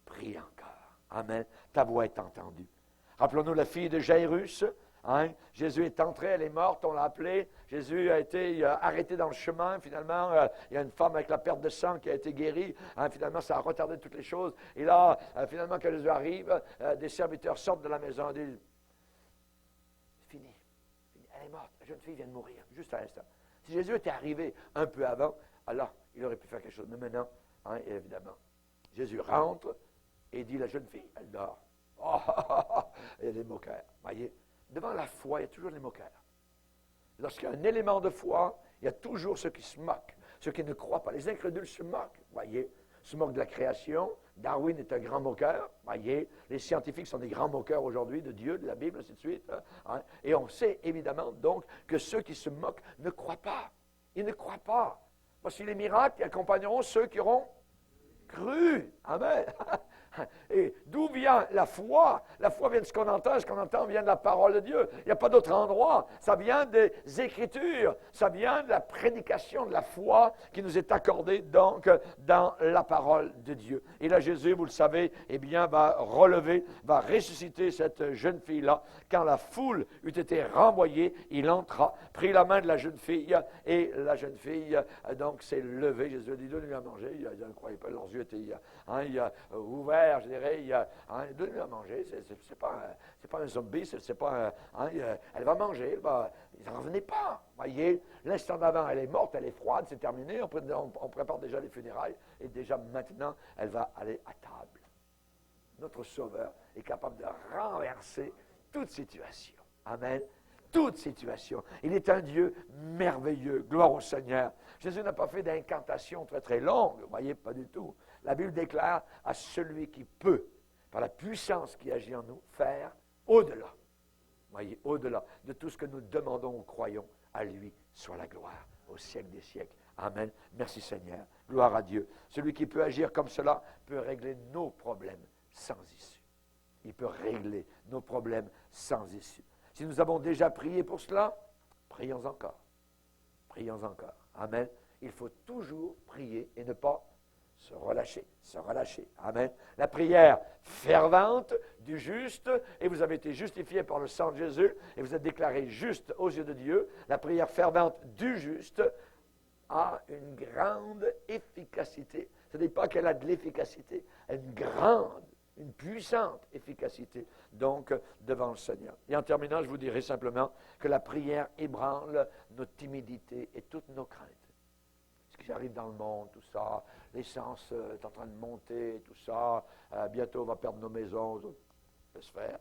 Prie encore. Amen. Ta voix est entendue. Rappelons-nous la fille de Jairus. Jésus est entré, elle est morte, on l'a appelée. Jésus a été arrêté dans le chemin. Finalement, il y a une femme avec la perte de sang qui a été guérie. Finalement, ça a retardé toutes les choses. Et là, finalement, quand Jésus arrive, des serviteurs sortent de la maison et disent, c'est fini. Elle est morte. La jeune fille vient de mourir, juste à l'instant. Si Jésus était arrivé un peu avant, alors il aurait pu faire quelque chose. Mais maintenant, évidemment, Jésus rentre et dit, la jeune fille, elle dort. Il y a des moqueurs. Voyez, devant la foi, il y a toujours des moqueurs. Lorsqu'il y a un élément de foi, il y a toujours ceux qui se moquent, ceux qui ne croient pas. Les incrédules se moquent, voyez, se moquent de la création. Darwin est un grand moqueur, voyez. Les scientifiques sont des grands moqueurs aujourd'hui de Dieu, de la Bible, ainsi de suite. Et on sait évidemment donc que ceux qui se moquent ne croient pas. Ils ne croient pas. Voici les miracles qui accompagneront ceux qui auront cru. Amen. Et d'où vient la foi? La foi vient de ce qu'on entend. Ce qu'on entend vient de la parole de Dieu. Il n'y a pas d'autre endroit. Ça vient des Écritures. Ça vient de la prédication de la foi qui nous est accordée donc dans la parole de Dieu. Et là, Jésus, vous le savez, eh bien, va relever, va ressusciter cette jeune fille-là. Quand la foule eut été renvoyée, il entra, prit la main de la jeune fille, et la jeune fille, donc, s'est levée. Jésus a dit, donne-lui à manger. Ils ne croyaient pas, leurs yeux étaient ouverts. Je dirais, donne-lui à manger, c'est pas un zombie, c'est pas elle va manger, il n'en revenait pas, voyez, l'instant d'avant, elle est morte, elle est froide, c'est terminé, on prépare déjà les funérailles, et déjà maintenant, elle va aller à table. Notre Sauveur est capable de renverser toute situation. Amen. Toute situation. Il est un Dieu merveilleux. Gloire au Seigneur. Jésus n'a pas fait d'incantation très très longue, vous voyez, pas du tout. La Bible déclare à celui qui peut, par la puissance qui agit en nous, faire au-delà. Voyez, au-delà de tout ce que nous demandons ou croyons, à lui soit la gloire au siècle des siècles. Amen. Merci Seigneur. Gloire à Dieu. Celui qui peut agir comme cela peut régler nos problèmes sans issue. Il peut régler nos problèmes sans issue. Si nous avons déjà prié pour cela, prions encore. Prions encore. Amen. Il faut toujours prier et ne pas se relâcher, se relâcher. Amen. La prière fervente du juste, et vous avez été justifiés par le sang de Jésus, et vous êtes déclarés justes aux yeux de Dieu. La prière fervente du juste a une grande efficacité. Ce n'est pas qu'elle a de l'efficacité, une grande, une puissante efficacité, donc, devant le Seigneur. Et en terminant, je vous dirai simplement que la prière ébranle notre timidité et toutes nos craintes. Ce qui arrive dans le monde, tout ça, l'essence est en train de monter, tout ça, bientôt on va perdre nos maisons, ça peut se faire.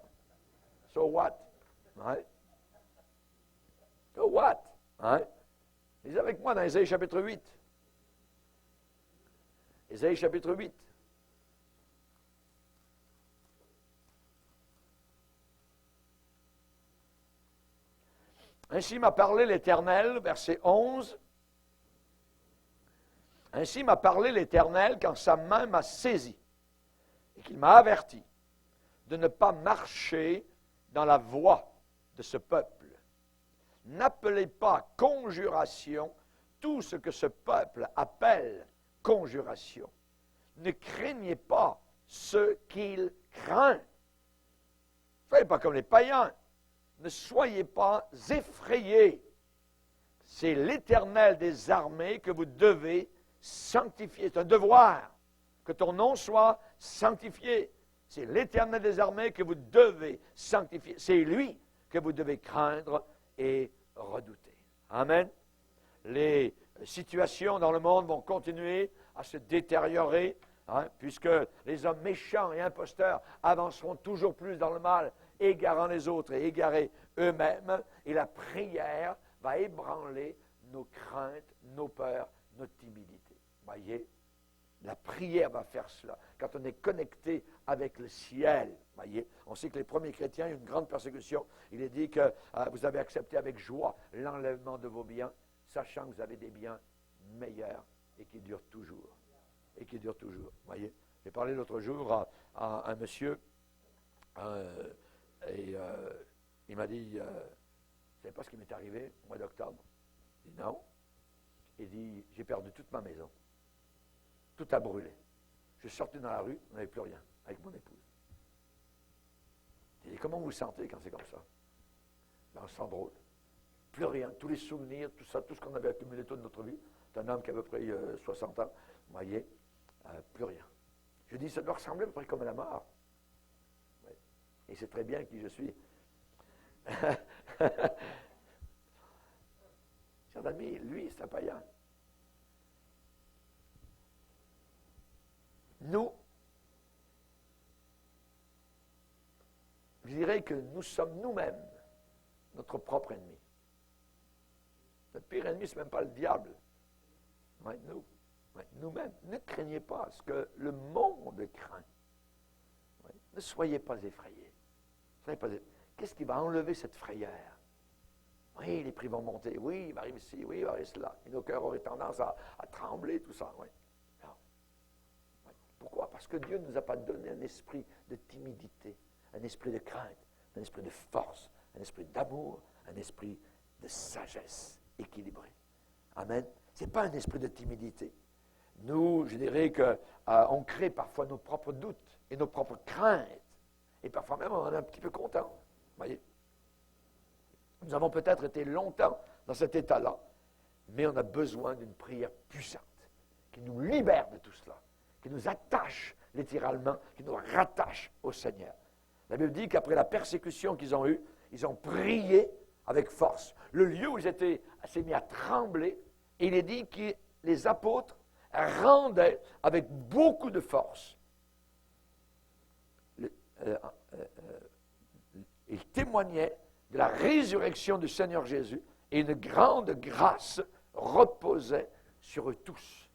So what? Right? So what? Right? Lisez avec moi dans Ésaïe chapitre 8. Ésaïe chapitre 8. Ainsi m'a parlé l'Éternel, verset 11. Ainsi m'a parlé l'Éternel quand sa main m'a saisi et qu'il m'a averti de ne pas marcher dans la voie de ce peuple. N'appelez pas conjuration tout ce que ce peuple appelle conjuration. Ne craignez pas ce qu'il craint. Ne soyez pas comme les païens. Ne soyez pas effrayés. C'est l'Éternel des armées que vous devez sanctifier. C'est un devoir que ton nom soit sanctifier. C'est l'Éternel des armées que vous devez sanctifier. C'est lui que vous devez craindre et redouter. Amen. Les situations dans le monde vont continuer à se détériorer, puisque les hommes méchants et imposteurs avanceront toujours plus dans le mal, égarant les autres et égarés eux-mêmes. Et la prière va ébranler nos craintes, nos peurs, notre timidité. Voyez? La prière va faire cela. Quand on est connecté avec le ciel, voyez, on sait que les premiers chrétiens, il y a une grande persécution. Il est dit que vous avez accepté avec joie l'enlèvement de vos biens, sachant que vous avez des biens meilleurs et qui durent toujours. Et qui durent toujours, voyez. J'ai parlé l'autre jour à un monsieur, et il m'a dit, vous ne savez pas ce qui m'est arrivé au mois d'octobre? Il dit non. Il dit, j'ai perdu toute ma maison. Tout a brûlé. Je suis sorti dans la rue, on n'avait plus rien, avec mon épouse. Il dit, comment vous vous sentez quand c'est comme ça? Ben, on se sent drôle. Plus rien, tous les souvenirs, tout ça, tout ce qu'on avait accumulé toute notre vie. C'est un homme qui a à peu près 60 ans, vous voyez, plus rien. Je dis, ça doit ressembler à peu près comme à la mort. Ouais. Et c'est très bien qui je suis. Chers amis, lui, c'est un païen. Nous, je dirais que nous sommes nous-mêmes notre propre ennemi. Notre pire ennemi, ce n'est même pas le diable. Ouais, nous. Ouais, nous-mêmes. Ne craignez pas ce que le monde craint. Ouais. Ne soyez pas effrayés. Qu'est-ce qui va enlever cette frayeur? Oui, les prix vont monter. Oui, il va arriver ci. Oui, il va arriver cela. Et nos cœurs auraient tendance à trembler, tout ça. Ouais. Pourquoi? Parce que Dieu ne nous a pas donné un esprit de timidité, un esprit de crainte, un esprit de force, un esprit d'amour, un esprit de sagesse équilibrée. Amen. Ce n'est pas un esprit de timidité. Nous, je dirais qu'on crée parfois nos propres doutes et nos propres craintes. Et parfois même, on est un petit peu content. Voyez? Nous avons peut-être été longtemps dans cet état-là, mais on a besoin d'une prière puissante qui nous libère de tout cela, qui nous attache littéralement, qui nous rattache au Seigneur. La Bible dit qu'après la persécution qu'ils ont eue, ils ont prié avec force. Le lieu où ils étaient s'est mis à trembler, et il est dit que les apôtres rendaient avec beaucoup de force. Ils témoignaient de la résurrection du Seigneur Jésus, et une grande grâce reposait sur eux tous.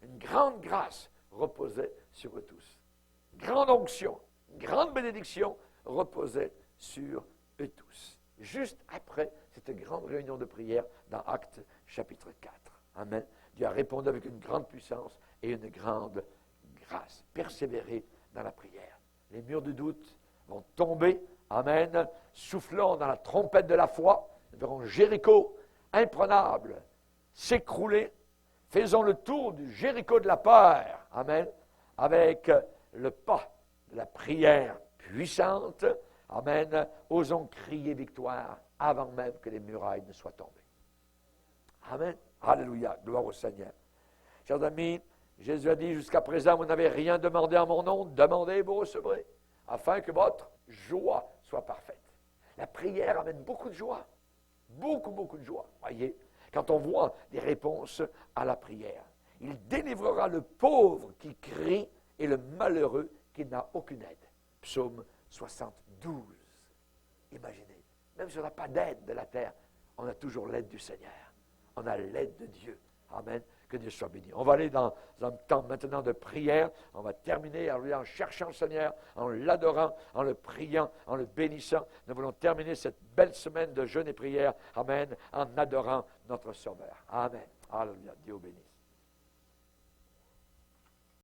Une grande grâce reposait sur eux tous. Une grande onction, une grande bénédiction reposait sur eux tous. Juste après cette grande réunion de prière dans Actes chapitre 4. Amen. Dieu a répondu avec une grande puissance et une grande grâce. Persévérer dans la prière. Les murs du doute vont tomber. Amen. Soufflons dans la trompette de la foi. Nous verrons Jéricho, imprenable, s'écrouler. Faisons le tour du Jéricho de la peur. Amen. Avec le pas de la prière puissante. Amen. Osons crier victoire avant même que les murailles ne soient tombées. Amen. Alléluia. Gloire au Seigneur. Chers amis, Jésus a dit, jusqu'à présent, vous n'avez rien demandé en mon nom, demandez et vous recevrez, afin que votre joie soit parfaite. La prière amène beaucoup de joie. Beaucoup, beaucoup de joie. Voyez, quand on voit des réponses à la prière. Il délivrera le pauvre qui crie et le malheureux qui n'a aucune aide. Psaume 72. Imaginez, même si on n'a pas d'aide de la terre, on a toujours l'aide du Seigneur. On a l'aide de Dieu. Amen. Que Dieu soit béni. On va aller dans un temps maintenant de prière. On va terminer en cherchant le Seigneur, en l'adorant, en le priant, en le bénissant. Nous voulons terminer cette belle semaine de jeûne et prière. Amen. En adorant notre Sauveur. Amen. Alléluia. Dieu bénisse.